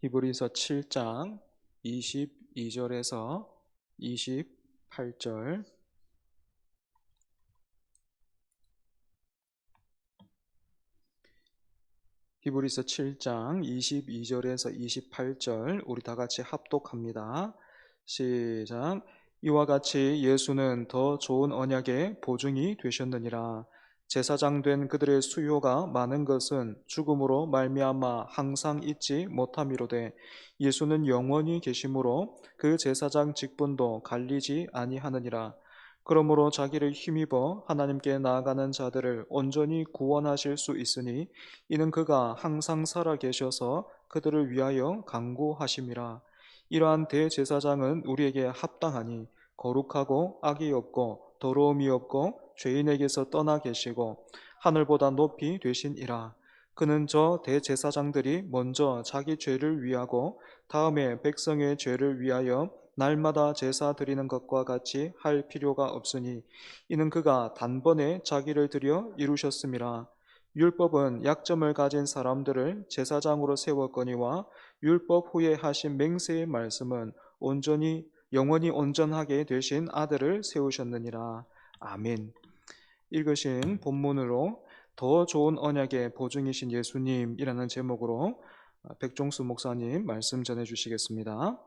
히브리서 7장 22절에서 28절. 히브리서 7장 22절에서 28절 우리 다 같이 합독합니다. 시작. 이와 같이 예수는 더 좋은 언약의 보증이 되셨느니라. 제사장 된 그들의 수요가 많은 것은 죽음으로 말미암아 항상 잊지 못함이로되 예수는 영원히 계심으로 그 제사장 직분도 갈리지 아니하느니라. 그러므로 자기를 힘입어 하나님께 나아가는 자들을 온전히 구원하실 수 있으니 이는 그가 항상 살아 계셔서 그들을 위하여 간구하심이라. 이러한 대제사장은 우리에게 합당하니 거룩하고 악이 없고 더러움이 없고 죄인에게서 떠나 계시고 하늘보다 높이 되시니라. 그는 저 대제사장들이 먼저 자기 죄를 위하고 다음에 백성의 죄를 위하여 날마다 제사 드리는 것과 같이 할 필요가 없으니 이는 그가 단번에 자기를 드려 이루셨음이라. 율법은 약점을 가진 사람들을 제사장으로 세웠거니와 율법 후에 하신 맹세의 말씀은 온전히 영원히 온전하게 되신 아들을 세우셨느니라. 아멘. 읽으신 본문으로 더 좋은 언약의 보증이신 예수님이라는 제목으로 백종수 목사님 말씀 전해 주시겠습니다.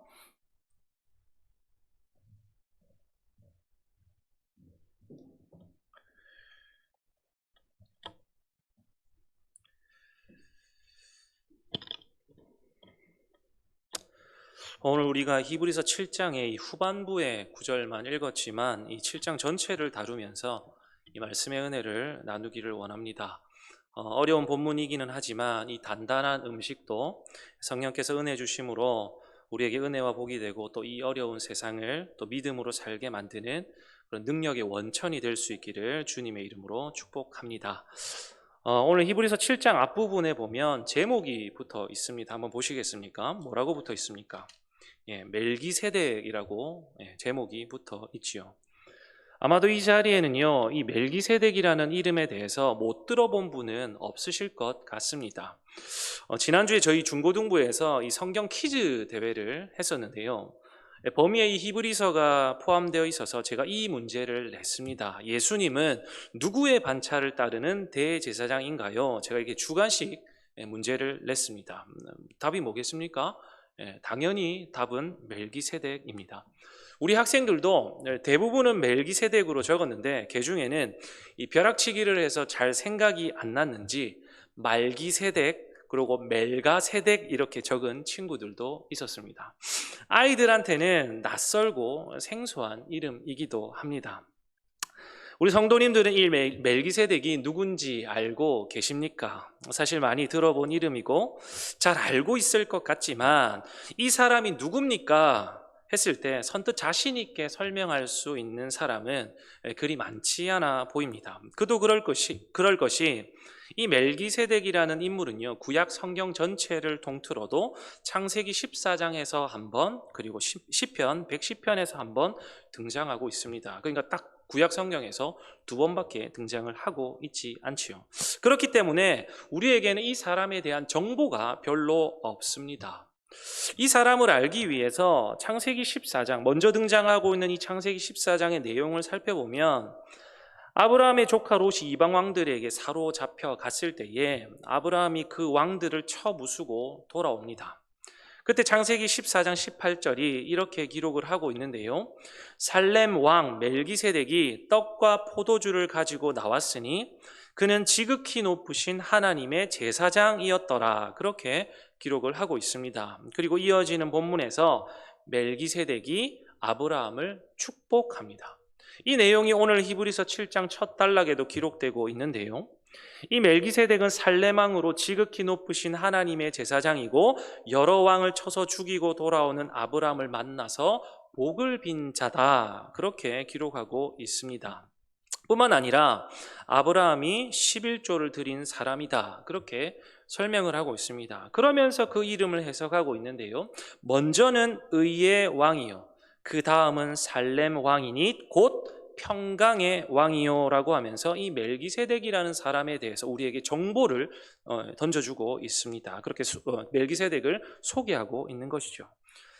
오늘 우리가 히브리서 7장의 이 후반부의 구절만 읽었지만 이 7장 전체를 다루면서 이 말씀의 은혜를 나누기를 원합니다. 어려운 본문이기는 하지만 이 단단한 음식도 성령께서 은혜 주심으로 우리에게 은혜와 복이 되고 또 이 어려운 세상을 또 믿음으로 살게 만드는 그런 능력의 원천이 될 수 있기를 주님의 이름으로 축복합니다. 오늘 히브리서 7장 앞부분에 보면 제목이 붙어 있습니다. 한번 보시겠습니까? 뭐라고 붙어 있습니까? 멜기세덱이라고 제목이 붙어 있지요. 아마도 이 자리에는요, 이 멜기세덱이라는 이름에 대해서 못 들어본 분은 없으실 것 같습니다. 지난주에 저희 중고등부에서 이 성경 퀴즈 대회를 했었는데요. 범위에 이 히브리서가 포함되어 있어서 제가 이 문제를 냈습니다. 예수님은 누구의 반차를 따르는 대제사장인가요? 제가 이렇게 주관식 문제를 냈습니다. 답이 뭐겠습니까? 당연히 답은 멜기세덱입니다. 우리 학생들도 대부분은 멜기세덱으로 적었는데 그 중에는 이 벼락치기를 해서 잘 생각이 안 났는지 말기세덱 그리고 멜가세덱 이렇게 적은 친구들도 있었습니다. 아이들한테는 낯설고 생소한 이름이기도 합니다. 우리 성도님들은 이 멜기세덱이 누군지 알고 계십니까? 사실 많이 들어본 이름이고 잘 알고 있을 것 같지만 이 사람이 누굽니까? 했을 때 선뜻 자신 있게 설명할 수 있는 사람은 그리 많지 않아 보입니다. 그도 그럴 것이 이 멜기세덱이라는 인물은요, 구약 성경 전체를 통틀어도 창세기 14장에서 한 번, 그리고 시편 110편에서 한 번 등장하고 있습니다. 그러니까 딱 구약 성경에서 두 번밖에 등장을 하고 있지 않지요. 그렇기 때문에 우리에게는 이 사람에 대한 정보가 별로 없습니다. 이 사람을 알기 위해서 창세기 14장, 먼저 등장하고 있는 이 창세기 14장의 내용을 살펴보면 아브라함의 조카 롯이 이방 왕들에게 사로잡혀 갔을 때에 아브라함이 그 왕들을 쳐부수고 돌아옵니다. 그때 창세기 14장 18절이 이렇게 기록을 하고 있는데요. 살렘 왕 멜기세덱이 떡과 포도주를 가지고 나왔으니 그는 지극히 높으신 하나님의 제사장이었더라. 그렇게 기록을 하고 있습니다. 그리고 이어지는 본문에서 멜기세덱이 아브라함을 축복합니다. 이 내용이 오늘 히브리서 7장 첫 단락에도 기록되고 있는데요. 이 멜기세덱은 살렘 왕으로 지극히 높으신 하나님의 제사장이고 여러 왕을 쳐서 죽이고 돌아오는 아브라함을 만나서 복을 빈 자다. 그렇게 기록하고 있습니다. 뿐만 아니라 아브라함이 11조를 드린 사람이다. 그렇게 설명을 하고 있습니다. 그러면서 그 이름을 해석하고 있는데요. 먼저는 의의 왕이요. 그 다음은 살렘 왕이니 곧 평강의 왕이요라고 하면서 이 멜기세덱이라는 사람에 대해서 우리에게 정보를 던져주고 있습니다. 그렇게 멜기세덱을 소개하고 있는 것이죠.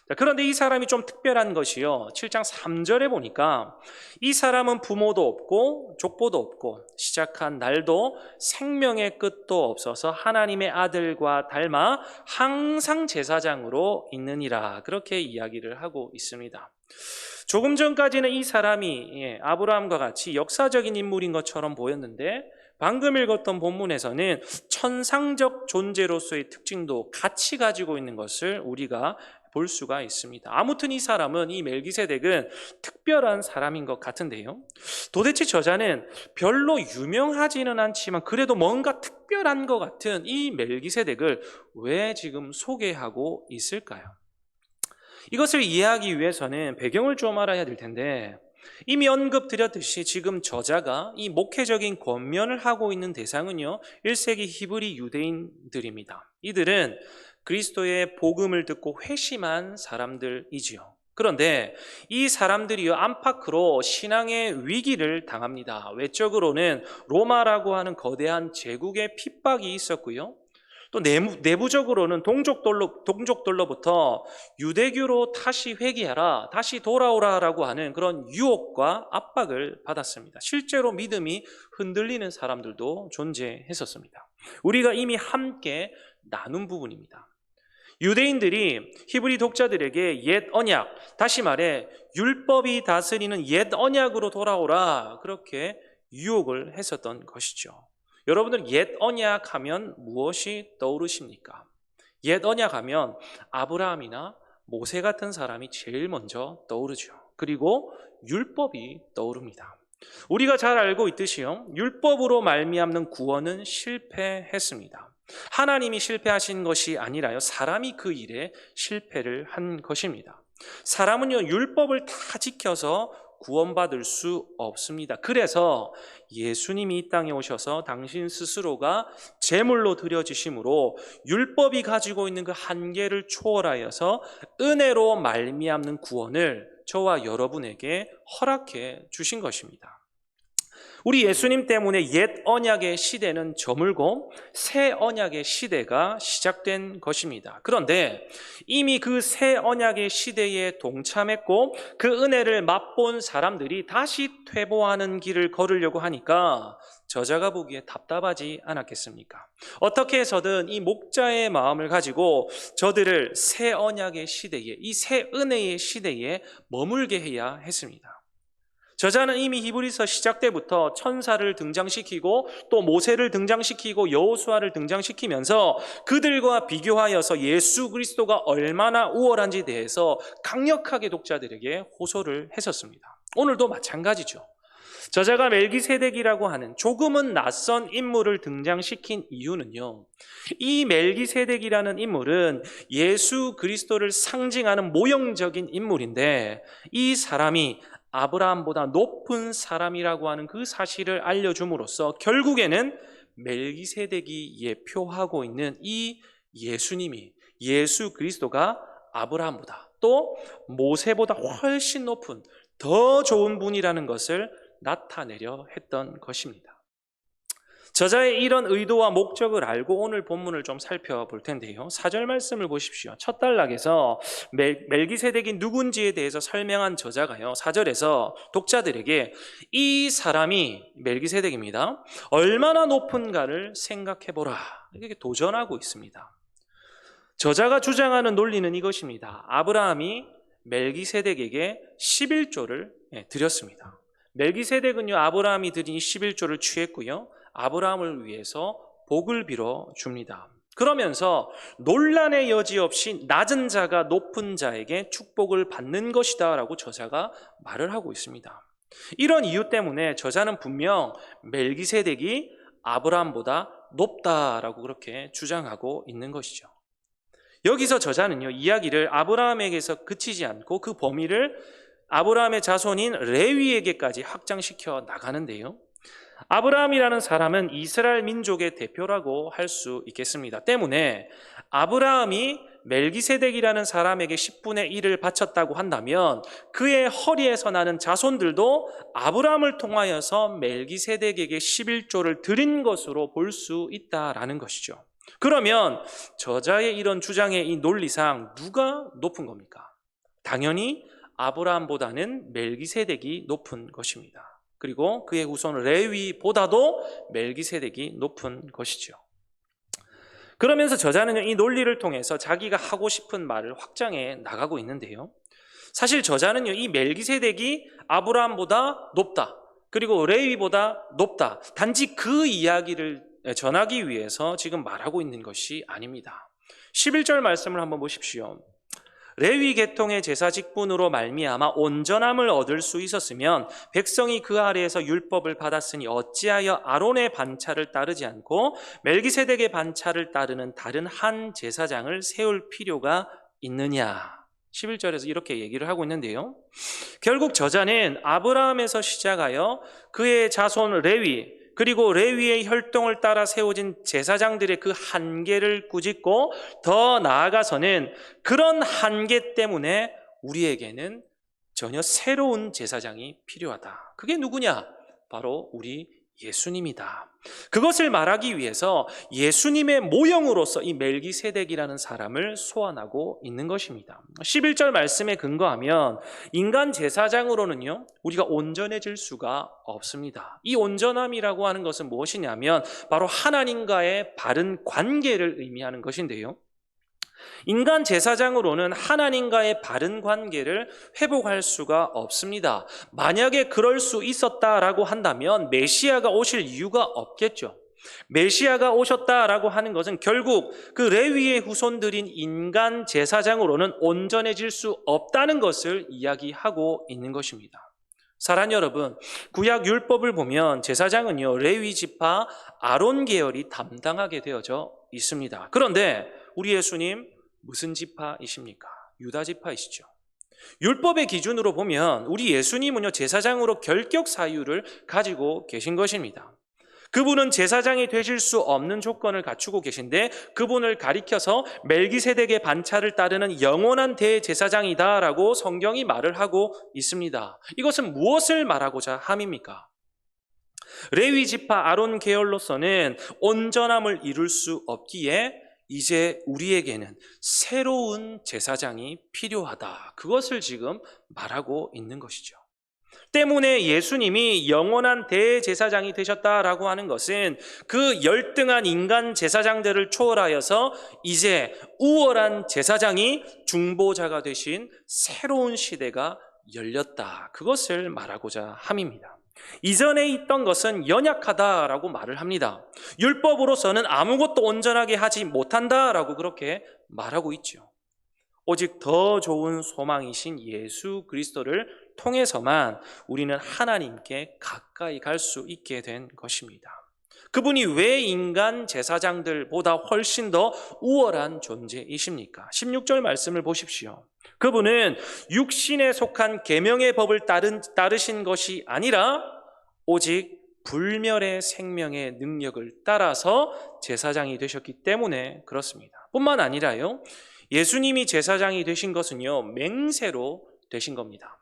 자, 그런데 이 사람이 좀 특별한 것이요. 7장 3절에 보니까 이 사람은 부모도 없고 족보도 없고 시작한 날도 생명의 끝도 없어서 하나님의 아들과 닮아 항상 제사장으로 있느니라. 그렇게 이야기를 하고 있습니다. 조금 전까지는 이 사람이 아브라함과 같이 역사적인 인물인 것처럼 보였는데 방금 읽었던 본문에서는 천상적 존재로서의 특징도 같이 가지고 있는 것을 우리가 볼 수가 있습니다. 아무튼 이 사람은, 이 멜기세덱은 특별한 사람인 것 같은데요. 도대체 저자는 별로 유명하지는 않지만 그래도 뭔가 특별한 것 같은 이 멜기세덱을 왜 지금 소개하고 있을까요? 이것을 이해하기 위해서는 배경을 좀 알아야 될 텐데, 이미 언급드렸듯이 지금 저자가 이 목회적인 권면을 하고 있는 대상은요, 1세기 히브리 유대인들입니다. 이들은 그리스도의 복음을 듣고 회심한 사람들이지요. 그런데 이 사람들이요, 안팎으로 신앙의 위기를 당합니다. 외적으로는 로마라고 하는 거대한 제국의 핍박이 있었고요. 또 내부적으로는 동족들로부터 유대교로 다시 회귀하라, 다시 돌아오라라고 하는 그런 유혹과 압박을 받았습니다. 실제로 믿음이 흔들리는 사람들도 존재했었습니다. 우리가 이미 함께 나눈 부분입니다. 유대인들이 히브리 독자들에게 옛 언약, 다시 말해 율법이 다스리는 옛 언약으로 돌아오라, 그렇게 유혹을 했었던 것이죠. 여러분들 옛 언약 하면 무엇이 떠오르십니까? 옛 언약 하면 아브라함이나 모세 같은 사람이 제일 먼저 떠오르죠. 그리고 율법이 떠오릅니다. 우리가 잘 알고 있듯이요, 율법으로 말미암는 구원은 실패했습니다. 하나님이 실패하신 것이 아니라요, 사람이 그 일에 실패를 한 것입니다. 사람은요, 율법을 다 지켜서 구원받을 수 없습니다. 그래서 예수님이 이 땅에 오셔서 당신 스스로가 제물로 드려지심으로 율법이 가지고 있는 그 한계를 초월하여서 은혜로 말미암는 구원을 저와 여러분에게 허락해 주신 것입니다. 우리 예수님 때문에 옛 언약의 시대는 저물고 새 언약의 시대가 시작된 것입니다. 그런데 이미 그 새 언약의 시대에 동참했고 그 은혜를 맛본 사람들이 다시 퇴보하는 길을 걸으려고 하니까 저자가 보기에 답답하지 않았겠습니까? 어떻게 해서든 이 목자의 마음을 가지고 저들을 새 언약의 시대에, 이 새 은혜의 시대에 머물게 해야 했습니다. 저자는 이미 히브리서 시작 때부터 천사를 등장시키고 또 모세를 등장시키고 여호수아를 등장시키면서 그들과 비교하여서 예수 그리스도가 얼마나 우월한지 대해서 강력하게 독자들에게 호소를 했었습니다. 오늘도 마찬가지죠. 저자가 멜기세덱이라고 하는 조금은 낯선 인물을 등장시킨 이유는요, 이 멜기세덱이라는 인물은 예수 그리스도를 상징하는 모형적인 인물인데 이 사람이 아브라함보다 높은 사람이라고 하는 그 사실을 알려줌으로써 결국에는 멜기세덱이 예표하고 있는 이 예수님이, 예수 그리스도가 아브라함보다 또 모세보다 훨씬 높은 더 좋은 분이라는 것을 나타내려 했던 것입니다. 저자의 이런 의도와 목적을 알고 오늘 본문을 좀 살펴볼 텐데요. 4절 말씀을 보십시오. 첫 단락에서 멜기세덱이 누군지에 대해서 설명한 저자가요, 4절에서 독자들에게 이 사람이 멜기세덱입니다, 얼마나 높은가를 생각해보라, 이렇게 도전하고 있습니다. 저자가 주장하는 논리는 이것입니다. 아브라함이 멜기세덱에게 11조를 드렸습니다. 멜기세덱은요, 아브라함이 드린 11조를 취했고요, 아브라함을 위해서 복을 빌어 줍니다. 그러면서 논란의 여지 없이 낮은 자가 높은 자에게 축복을 받는 것이다 라고 저자가 말을 하고 있습니다. 이런 이유 때문에 저자는 분명 멜기세덱이 아브라함보다 높다라고 그렇게 주장하고 있는 것이죠. 여기서 저자는요, 이야기를 아브라함에게서 그치지 않고 그 범위를 아브라함의 자손인 레위에게까지 확장시켜 나가는데요, 아브라함이라는 사람은 이스라엘 민족의 대표라고 할 수 있겠습니다. 때문에 아브라함이 멜기세덱이라는 사람에게 10분의 1을 바쳤다고 한다면 그의 허리에서 나는 자손들도 아브라함을 통하여서 멜기세덱에게 11조를 드린 것으로 볼 수 있다라는 것이죠. 그러면 저자의 이런 주장의 이 논리상 누가 높은 겁니까? 당연히 아브라함보다는 멜기세덱이 높은 것입니다. 그리고 그의 후손 레위보다도 멜기세덱이 높은 것이죠. 그러면서 저자는 이 논리를 통해서 자기가 하고 싶은 말을 확장해 나가고 있는데요. 사실 저자는요, 이 멜기세덱이 아브라함보다 높다, 그리고 레위보다 높다, 단지 그 이야기를 전하기 위해서 지금 말하고 있는 것이 아닙니다. 11절 말씀을 한번 보십시오. 레위 계통의 제사 직분으로 말미암아 온전함을 얻을 수 있었으면 백성이 그 아래에서 율법을 받았으니 어찌하여 아론의 반차를 따르지 않고 멜기세덱의 반차를 따르는 다른 한 제사장을 세울 필요가 있느냐. 11절에서 이렇게 얘기를 하고 있는데요. 결국 저자는 아브라함에서 시작하여 그의 자손 레위, 그리고 레위의 혈통을 따라 세워진 제사장들의 그 한계를 꾸짖고 더 나아가서는 그런 한계 때문에 우리에게는 전혀 새로운 제사장이 필요하다. 그게 누구냐? 바로 우리 예수님이다. 그것을 말하기 위해서 예수님의 모형으로서 이 멜기세덱이라는 사람을 소환하고 있는 것입니다. 11절 말씀에 근거하면 인간 제사장으로는요, 우리가 온전해질 수가 없습니다. 이 온전함이라고 하는 것은 무엇이냐면 바로 하나님과의 바른 관계를 의미하는 것인데요. 인간 제사장으로는 하나님과의 바른 관계를 회복할 수가 없습니다. 만약에 그럴 수 있었다라고 한다면 메시아가 오실 이유가 없겠죠. 메시아가 오셨다라고 하는 것은 결국 그 레위의 후손들인 인간 제사장으로는 온전해질 수 없다는 것을 이야기하고 있는 것입니다. 사랑하는 여러분, 구약 율법을 보면 제사장은요, 레위 지파 아론 계열이 담당하게 되어져 있습니다. 그런데 우리 예수님 무슨 지파이십니까? 유다 지파이시죠. 율법의 기준으로 보면 우리 예수님은요, 제사장으로 결격 사유를 가지고 계신 것입니다. 그분은 제사장이 되실 수 없는 조건을 갖추고 계신데 그분을 가리켜서 멜기세덱의 반차를 따르는 영원한 대제사장이다라고 성경이 말을 하고 있습니다. 이것은 무엇을 말하고자 함입니까? 레위 지파 아론 계열로서는 온전함을 이룰 수 없기에 이제 우리에게는 새로운 제사장이 필요하다. 그것을 지금 말하고 있는 것이죠. 때문에 예수님이 영원한 대제사장이 되셨다라고 하는 것은 그 열등한 인간 제사장들을 초월하여서 이제 우월한 제사장이 중보자가 되신 새로운 시대가 열렸다. 그것을 말하고자 함입니다. 이전에 있던 것은 연약하다라고 말을 합니다. 율법으로서는 아무것도 온전하게 하지 못한다라고 그렇게 말하고 있죠. 오직 더 좋은 소망이신 예수 그리스도를 통해서만 우리는 하나님께 가까이 갈 수 있게 된 것입니다. 그분이 왜 인간 제사장들보다 훨씬 더 우월한 존재이십니까? 16절 말씀을 보십시오. 그분은 육신에 속한 계명의 법을 따르신 것이 아니라 오직 불멸의 생명의 능력을 따라서 제사장이 되셨기 때문에 그렇습니다. 뿐만 아니라요, 예수님이 제사장이 되신 것은요, 맹세로 되신 겁니다.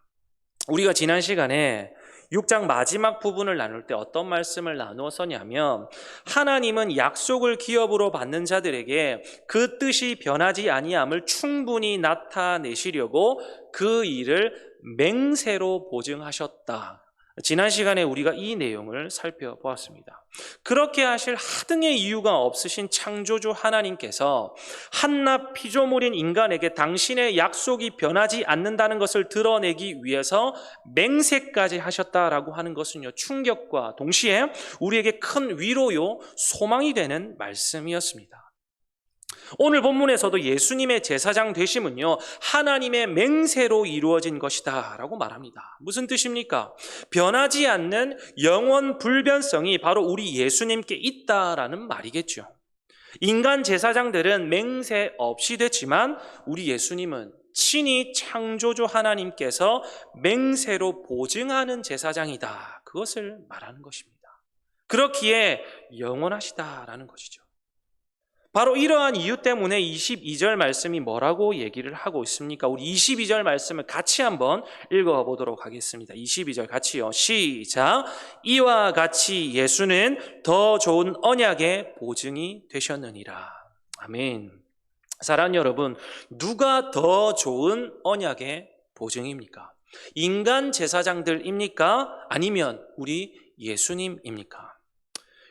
우리가 지난 시간에 6장 마지막 부분을 나눌 때 어떤 말씀을 나누었었냐면 하나님은 약속을 기업으로 받는 자들에게 그 뜻이 변하지 아니함을 충분히 나타내시려고 그 일을 맹세로 보증하셨다. 지난 시간에 우리가 이 내용을 살펴보았습니다. 그렇게 하실 하등의 이유가 없으신 창조주 하나님께서 한낱 피조물인 인간에게 당신의 약속이 변하지 않는다는 것을 드러내기 위해서 맹세까지 하셨다라고 하는 것은요, 충격과 동시에 우리에게 큰 위로요, 소망이 되는 말씀이었습니다. 오늘 본문에서도 예수님의 제사장 되심은요, 하나님의 맹세로 이루어진 것이다 라고 말합니다. 무슨 뜻입니까? 변하지 않는 영원 불변성이 바로 우리 예수님께 있다라는 말이겠죠. 인간 제사장들은 맹세 없이 됐지만 우리 예수님은 친히 창조주 하나님께서 맹세로 보증하는 제사장이다. 그것을 말하는 것입니다. 그렇기에 영원하시다라는 것이죠. 바로 이러한 이유 때문에 22절 말씀이 뭐라고 얘기를 하고 있습니까? 우리 22절 말씀을 같이 한번 읽어보도록 하겠습니다. 22절 같이요. 시작. 이와 같이 예수는 더 좋은 언약의 보증이 되셨느니라. 아멘. 사랑하는 여러분, 누가 더 좋은 언약의 보증입니까? 인간 제사장들입니까? 아니면 우리 예수님입니까?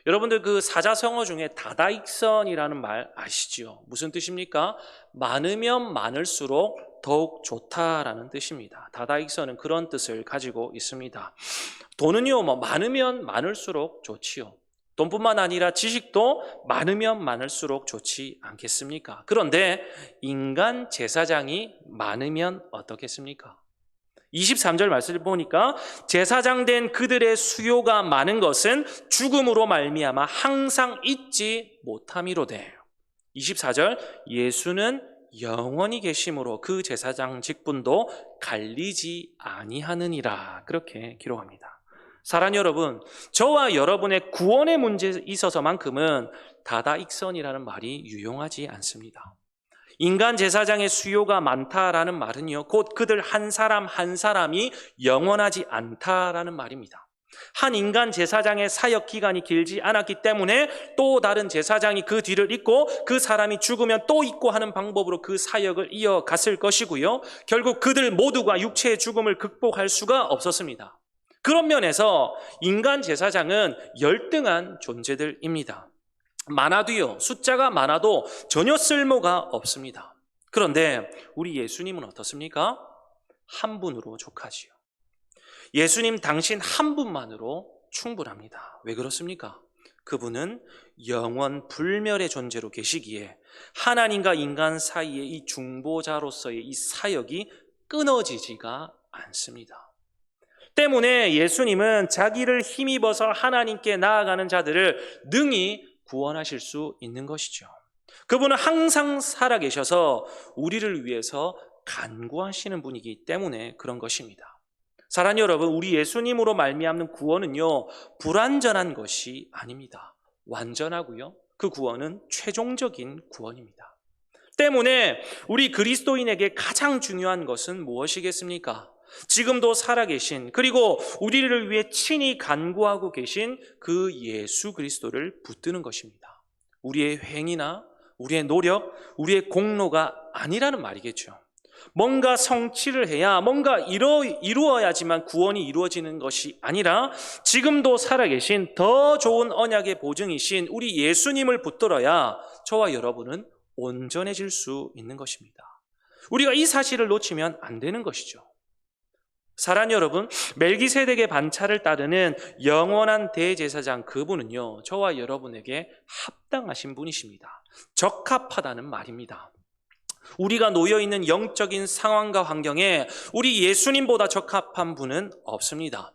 여러분들 그 사자성어 중에 다다익선이라는 말 아시죠? 무슨 뜻입니까? 많으면 많을수록 더욱 좋다라는 뜻입니다. 다다익선은 그런 뜻을 가지고 있습니다. 돈은요, 많으면 많을수록 좋지요. 돈뿐만 아니라 지식도 많으면 많을수록 좋지 않겠습니까? 그런데 인간 제사장이 많으면 어떻겠습니까? 23절 말씀을 보니까 제사장 된 그들의 수요가 많은 것은 죽음으로 말미암아 항상 잊지 못함이로되. 24절 예수는 영원히 계심으로 그 제사장 직분도 갈리지 아니하느니라. 그렇게 기록합니다. 사랑하는 여러분, 저와 여러분의 구원의 문제에 있어서만큼은 다다익선이라는 말이 유용하지 않습니다. 인간 제사장의 수요가 많다라는 말은요, 곧 그들 한 사람 한 사람이 영원하지 않다라는 말입니다. 한 인간 제사장의 사역 기간이 길지 않았기 때문에 또 다른 제사장이 그 뒤를 잇고 그 사람이 죽으면 또 잇고 하는 방법으로 그 사역을 이어갔을 것이고요. 결국 그들 모두가 육체의 죽음을 극복할 수가 없었습니다. 그런 면에서 인간 제사장은 열등한 존재들입니다. 많아도요, 숫자가 많아도 전혀 쓸모가 없습니다. 그런데 우리 예수님은 어떻습니까? 한 분으로 족하지요. 예수님 당신 한 분만으로 충분합니다. 왜 그렇습니까? 그분은 영원 불멸의 존재로 계시기에 하나님과 인간 사이의 이 중보자로서의 이 사역이 끊어지지가 않습니다. 때문에 예수님은 자기를 힘입어서 하나님께 나아가는 자들을 능히 구원하실 수 있는 것이죠. 그분은 항상 살아계셔서 우리를 위해서 간구하시는 분이기 때문에 그런 것입니다. 사랑하는 여러분, 우리 예수님으로 말미암는 구원은요, 불완전한 것이 아닙니다. 완전하고요, 그 구원은 최종적인 구원입니다. 때문에 우리 그리스도인에게 가장 중요한 것은 무엇이겠습니까? 지금도 살아계신, 그리고 우리를 위해 친히 간구하고 계신 그 예수 그리스도를 붙드는 것입니다. 우리의 행위나 우리의 노력, 우리의 공로가 아니라는 말이겠죠. 뭔가 성취를 해야, 뭔가 이루어야지만 구원이 이루어지는 것이 아니라 지금도 살아계신 더 좋은 언약의 보증이신 우리 예수님을 붙들어야 저와 여러분은 온전해질 수 있는 것입니다. 우리가 이 사실을 놓치면 안 되는 것이죠. 사랑하는 여러분, 멜기세덱의 반차를 따르는 영원한 대제사장 그분은요, 저와 여러분에게 합당하신 분이십니다. 적합하다는 말입니다. 우리가 놓여있는 영적인 상황과 환경에 우리 예수님보다 적합한 분은 없습니다.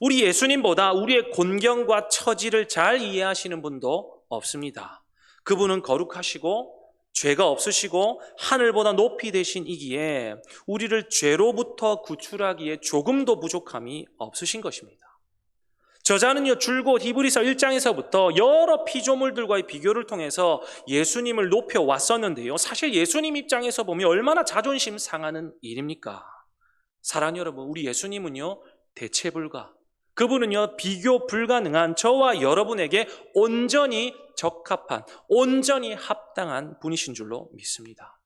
우리 예수님보다 우리의 곤경과 처지를 잘 이해하시는 분도 없습니다. 그분은 거룩하시고 죄가 없으시고 하늘보다 높이 되신 이기에 우리를 죄로부터 구출하기에 조금도 부족함이 없으신 것입니다. 저자는요, 줄곧 히브리서 1장에서부터 여러 피조물들과의 비교를 통해서 예수님을 높여왔었는데요, 사실 예수님 입장에서 보면 얼마나 자존심 상하는 일입니까? 사랑하는 여러분, 우리 예수님은요, 대체 불가, 그분은요, 비교 불가능한 저와 여러분에게 온전히 적합한, 온전히 합당한 분이신 줄로 믿습니다.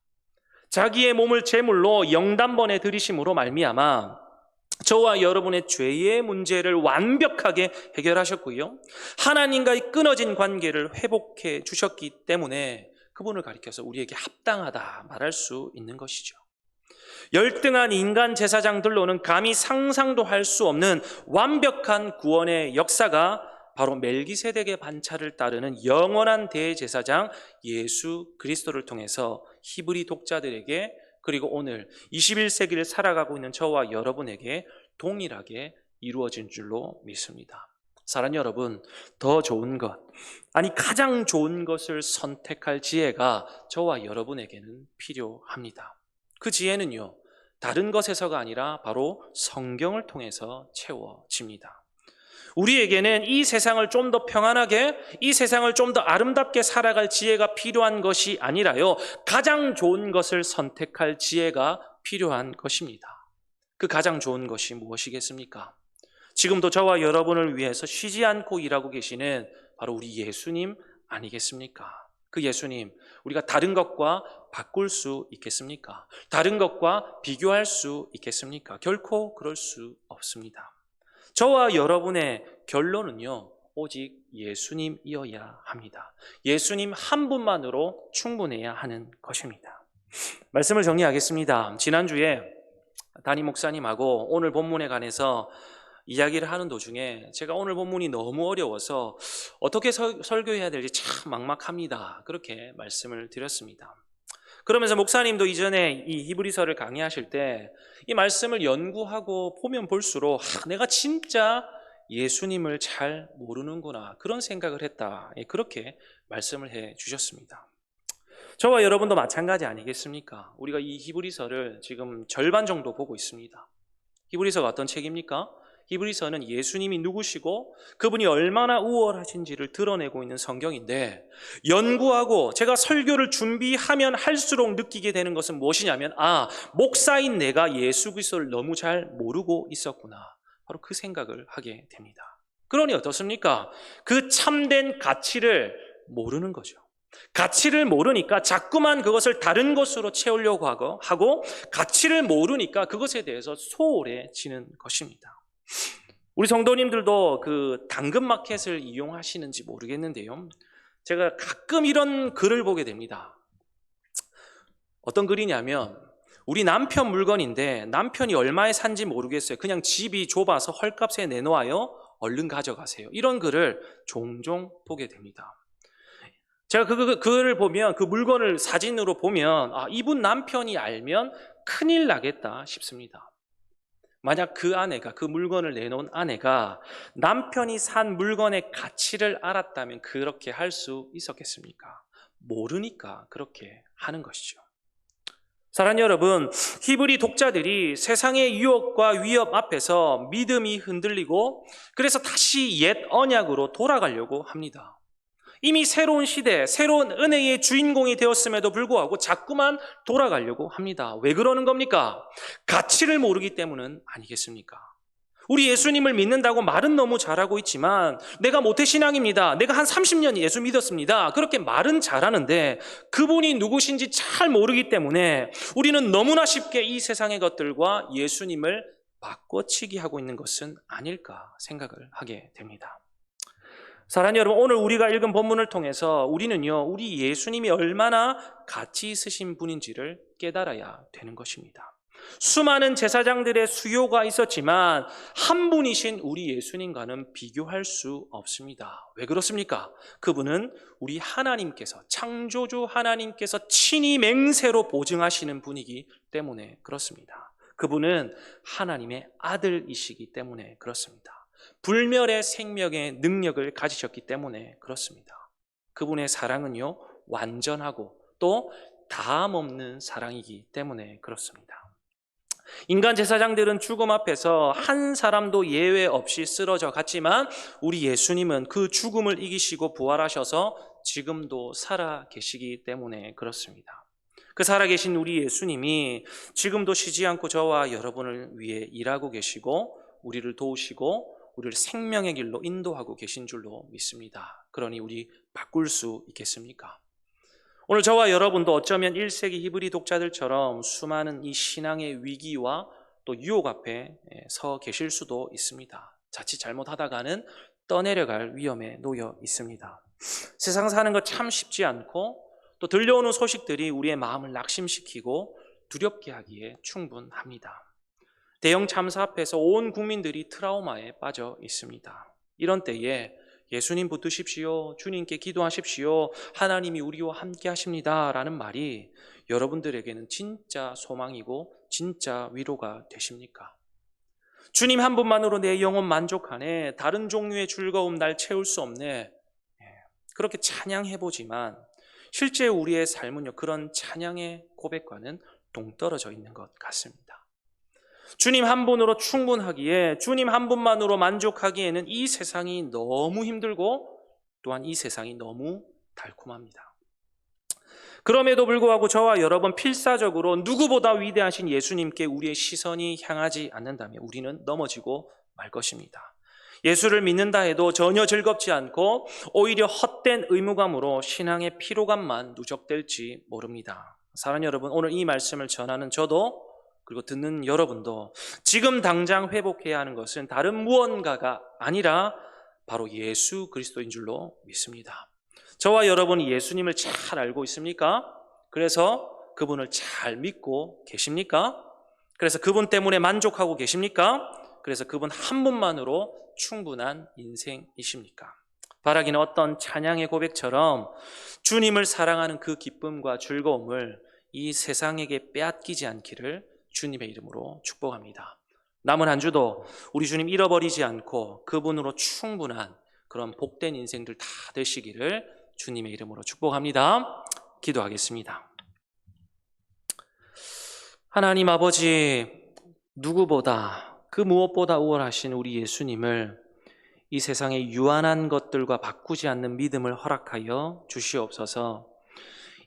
자기의 몸을 제물로 영단번에 드리심으로 말미암아 저와 여러분의 죄의 문제를 완벽하게 해결하셨고요, 하나님과의 끊어진 관계를 회복해 주셨기 때문에 그분을 가리켜서 우리에게 합당하다 말할 수 있는 것이죠. 열등한 인간 제사장들로는 감히 상상도 할 수 없는 완벽한 구원의 역사가 바로 멜기세덱의 반차를 따르는 영원한 대제사장 예수 그리스도를 통해서 히브리 독자들에게, 그리고 오늘 21세기를 살아가고 있는 저와 여러분에게 동일하게 이루어진 줄로 믿습니다. 사랑하는 여러분, 더 좋은 것, 아니 가장 좋은 것을 선택할 지혜가 저와 여러분에게는 필요합니다. 그 지혜는요, 다른 것에서가 아니라 바로 성경을 통해서 채워집니다. 우리에게는 이 세상을 좀 더 평안하게, 이 세상을 좀 더 아름답게 살아갈 지혜가 필요한 것이 아니라요, 가장 좋은 것을 선택할 지혜가 필요한 것입니다. 그 가장 좋은 것이 무엇이겠습니까? 지금도 저와 여러분을 위해서 쉬지 않고 일하고 계시는 바로 우리 예수님 아니겠습니까? 그 예수님, 우리가 다른 것과 바꿀 수 있겠습니까? 다른 것과 비교할 수 있겠습니까? 결코 그럴 수 없습니다. 저와 여러분의 결론은요, 오직 예수님이어야 합니다. 예수님 한 분만으로 충분해야 하는 것입니다. 말씀을 정리하겠습니다. 지난주에 담임 목사님하고 오늘 본문에 관해서 이야기를 하는 도중에 제가 오늘 본문이 너무 어려워서 어떻게 설교해야 될지 참 막막합니다. 그렇게 말씀을 드렸습니다. 그러면서 목사님도 이전에 이 히브리서를 강의하실 때 이 말씀을 연구하고 보면 볼수록 내가 진짜 예수님을 잘 모르는구나, 그런 생각을 했다, 그렇게 말씀을 해 주셨습니다. 저와 여러분도 마찬가지 아니겠습니까? 우리가 이 히브리서를 지금 절반 정도 보고 있습니다. 히브리서가 어떤 책입니까? 히브리서는 예수님이 누구시고 그분이 얼마나 우월하신지를 드러내고 있는 성경인데, 연구하고 제가 설교를 준비하면 할수록 느끼게 되는 것은 무엇이냐면, 목사인 내가 예수 그리스도를 너무 잘 모르고 있었구나, 바로 그 생각을 하게 됩니다. 그러니 어떻습니까? 그 참된 가치를 모르는 거죠. 가치를 모르니까 자꾸만 그것을 다른 것으로 채우려고 하고 가치를 모르니까 그것에 대해서 소홀해지는 것입니다. 우리 성도님들도 그 당근마켓을 이용하시는지 모르겠는데요, 제가 가끔 이런 글을 보게 됩니다. 어떤 글이냐면, 우리 남편 물건인데 남편이 얼마에 산지 모르겠어요, 그냥 집이 좁아서 헐값에 내놓아요, 얼른 가져가세요. 이런 글을 종종 보게 됩니다. 제가 그 글을 보면, 그 물건을 사진으로 보면 이분 남편이 알면 큰일 나겠다 싶습니다. 만약 그 아내가, 그 물건을 내놓은 아내가 남편이 산 물건의 가치를 알았다면 그렇게 할 수 있었겠습니까? 모르니까 그렇게 하는 것이죠. 사랑하는 여러분, 히브리 독자들이 세상의 유혹과 위협 앞에서 믿음이 흔들리고 그래서 다시 옛 언약으로 돌아가려고 합니다. 이미 새로운 시대, 새로운 은혜의 주인공이 되었음에도 불구하고 자꾸만 돌아가려고 합니다. 왜 그러는 겁니까? 가치를 모르기 때문은 아니겠습니까? 우리 예수님을 믿는다고 말은 너무 잘하고 있지만, 내가 모태신앙입니다, 내가 한 30년 예수 믿었습니다, 그렇게 말은 잘하는데 그분이 누구신지 잘 모르기 때문에 우리는 너무나 쉽게 이 세상의 것들과 예수님을 바꿔치기 하고 있는 것은 아닐까 생각을 하게 됩니다. 사랑하는 여러분, 오늘 우리가 읽은 본문을 통해서 우리는요, 우리 예수님이 얼마나 가치 있으신 분인지를 깨달아야 되는 것입니다. 수많은 제사장들의 수요가 있었지만 한 분이신 우리 예수님과는 비교할 수 없습니다. 왜 그렇습니까? 그분은 우리 하나님께서, 창조주 하나님께서 친히 맹세로 보증하시는 분이기 때문에 그렇습니다. 그분은 하나님의 아들이시기 때문에 그렇습니다. 불멸의 생명의 능력을 가지셨기 때문에 그렇습니다. 그분의 사랑은요, 완전하고 또 다함없는 사랑이기 때문에 그렇습니다. 인간 제사장들은 죽음 앞에서 한 사람도 예외 없이 쓰러져 갔지만 우리 예수님은 그 죽음을 이기시고 부활하셔서 지금도 살아 계시기 때문에 그렇습니다. 그 살아계신 우리 예수님이 지금도 쉬지 않고 저와 여러분을 위해 일하고 계시고 우리를 도우시고 우리를 생명의 길로 인도하고 계신 줄로 믿습니다. 그러니 우리 바꿀 수 있겠습니까? 오늘 저와 여러분도 어쩌면 1세기 히브리 독자들처럼 수많은 이 신앙의 위기와 또 유혹 앞에 서 계실 수도 있습니다. 자칫 잘못하다가는 떠내려갈 위험에 놓여 있습니다. 세상 사는 거 참 쉽지 않고 또 들려오는 소식들이 우리의 마음을 낙심시키고 두렵게 하기에 충분합니다. 대형 참사 앞에서 온 국민들이 트라우마에 빠져 있습니다. 이런 때에 예수님 붙드십시오, 주님께 기도하십시오, 하나님이 우리와 함께 하십니다 라는 말이 여러분들에게는 진짜 소망이고 진짜 위로가 되십니까? 주님 한 분만으로 내 영혼 만족하네, 다른 종류의 즐거움 날 채울 수 없네, 그렇게 찬양해보지만 실제 우리의 삶은요, 그런 찬양의 고백과는 동떨어져 있는 것 같습니다. 주님 한 분으로 충분하기에, 주님 한 분만으로 만족하기에는 이 세상이 너무 힘들고 또한 이 세상이 너무 달콤합니다. 그럼에도 불구하고 저와 여러분 필사적으로 누구보다 위대하신 예수님께 우리의 시선이 향하지 않는다면 우리는 넘어지고 말 것입니다. 예수를 믿는다 해도 전혀 즐겁지 않고 오히려 헛된 의무감으로 신앙의 피로감만 누적될지 모릅니다. 사랑하는 여러분, 오늘 이 말씀을 전하는 저도 그리고 듣는 여러분도 지금 당장 회복해야 하는 것은 다른 무언가가 아니라 바로 예수 그리스도인 줄로 믿습니다. 저와 여러분이 예수님을 잘 알고 있습니까? 그래서 그분을 잘 믿고 계십니까? 그래서 그분 때문에 만족하고 계십니까? 그래서 그분 한 분만으로 충분한 인생이십니까? 바라기는 어떤 찬양의 고백처럼 주님을 사랑하는 그 기쁨과 즐거움을 이 세상에게 빼앗기지 않기를 주님의 이름으로 축복합니다. 남은 한 주도 우리 주님 잃어버리지 않고 그분으로 충분한 그런 복된 인생들 다 되시기를 주님의 이름으로 축복합니다. 기도하겠습니다. 하나님 아버지, 누구보다 그 무엇보다 우월하신 우리 예수님을 이 세상의 유한한 것들과 바꾸지 않는 믿음을 허락하여 주시옵소서.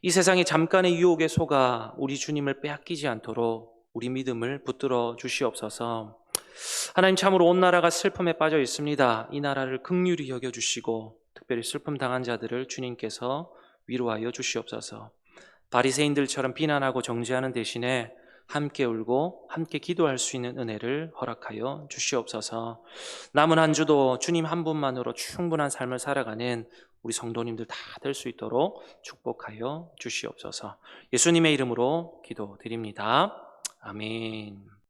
이 세상의 잠깐의 유혹에 속아 우리 주님을 빼앗기지 않도록 우리 믿음을 붙들어 주시옵소서. 하나님, 참으로 온 나라가 슬픔에 빠져 있습니다. 이 나라를 긍휼히 여겨주시고 특별히 슬픔 당한 자들을 주님께서 위로하여 주시옵소서. 바리새인들처럼 비난하고 정죄하는 대신에 함께 울고 함께 기도할 수 있는 은혜를 허락하여 주시옵소서. 남은 한 주도 주님 한 분만으로 충분한 삶을 살아가는 우리 성도님들 다 될 수 있도록 축복하여 주시옵소서. 예수님의 이름으로 기도드립니다. 아멘.